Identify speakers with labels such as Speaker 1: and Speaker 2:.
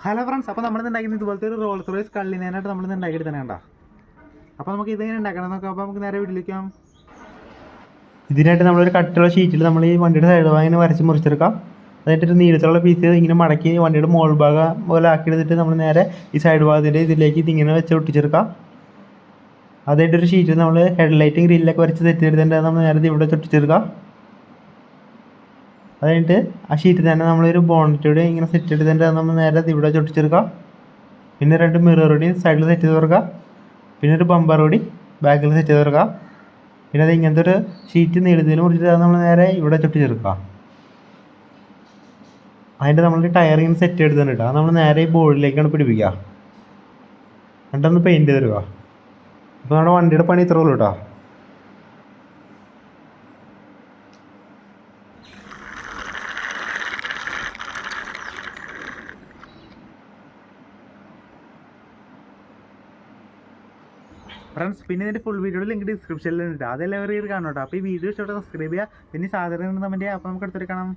Speaker 1: Hello friends, അപ്പോൾ നമ്മളിന്ന് ഉണ്ടാക്കുന്നത് ഇതുപോലത്തെ ഒരു റോൾസ് റോയ്സ് കള്ളിനായിട്ട് നമ്മളിന്ന് ഉണ്ടാക്കിയെടുത്തന്നെ കണ്ട. അപ്പോൾ നമുക്ക് ഇതെങ്ങനെ ഉണ്ടാക്കണം നോക്കാം. അപ്പോൾ നമുക്ക് നേരെ വീട്ടിലേക്കാം. ഇതിനായിട്ട് നമ്മളൊരു കട്ടുള്ള ഷീറ്റിൽ നമ്മൾ ഈ വണ്ടിയുടെ സൈഡ് ഭാഗം ഇങ്ങനെ വരച്ച് മുറിച്ചെടുക്കാം. എന്നിട്ടൊരു നീളത്തിലുള്ള പീസ് ഇങ്ങനെ മടക്കി വണ്ടിയുടെ മോൾ ഭാഗം പോലെ ആക്കിയെടുത്തിട്ട് നമ്മൾ നേരെ ഈ സൈഡ് ഭാഗത്തിൻ്റെ ഇതിലേക്ക് ഇതിങ്ങനെ വെച്ച് ഒട്ടിച്ചെടുക്കാം. അതായിട്ടൊരു ഷീറ്റിൽ നമ്മൾ ഹെഡ്ലൈറ്റും ഗ്രില്ലൊക്കെ വരച്ച് സെറ്റ് ചെയ്തിട്ട് നമ്മൾ നേരെ ഇവിടെ ഒട്ടിച്ചെടുക്കാം. അത് കഴിഞ്ഞിട്ട് ആ ഷീറ്റിൽ തന്നെ നമ്മളൊരു ബോണറ്റോട് ഇങ്ങനെ സെറ്റ് ചെയ്തിട്ട് നമ്മൾ നേരെ ഇവിടെ ചൊട്ടിച്ചെടുക്കാം. പിന്നെ 2 മിറർ കൂടി സൈഡിൽ സെറ്റ് ചെയ്ത് കൊടുക്കുക. പിന്നെ ഒരു ബമ്പർ കൂടി ബാക്കിൽ സെറ്റ് ചെയ്ത് കൊടുക്കുക. പിന്നെ അത് ഇങ്ങനത്തെ ഒരു ഷീറ്റ് നീളത്തിൽ മുറിച്ചിട്ട് നമ്മൾ നേരെ ഇവിടെ ചൊട്ടിച്ചെടുക്കുക. അതിൻ്റെ നമ്മൾ ടയർ ഇങ്ങനെ സെറ്റ് ചെയ്തിട്ടുണ്ട് കേട്ടോ. അത് നമ്മൾ നേരെ ഈ ബോർഡിലേക്കാണ് പിടിപ്പിക്കുക. എന്നിട്ടൊന്ന് പെയിൻറ്റ് ചെയ്ത് തരിക. അപ്പോൾ നമ്മുടെ വണ്ടിയുടെ പണി ഇത്രേ ഉള്ളൂ കേട്ടോ. ഫ്രണ്ട്സ്, പിന്നെ ഇതിൻ്റെ ഫുൾ വീഡിയോയുടെ ലിങ്ക് ഡിസ്ക്രിപ്ഷനിലുണ്ട്. അതെല്ലാവരും കാണാം കേട്ടോ. അപ്പോൾ ഈ വീഡിയോ ഇഷ്ടപ്പെട്ട സബ്സ്ക്രൈബ് ചെയ്യുക. പിന്നെ സാധാരണ കമൻറ്റ് ചെയ്യുക. അപ്പോൾ നമുക്ക് അടുത്തൊരു കാണാം.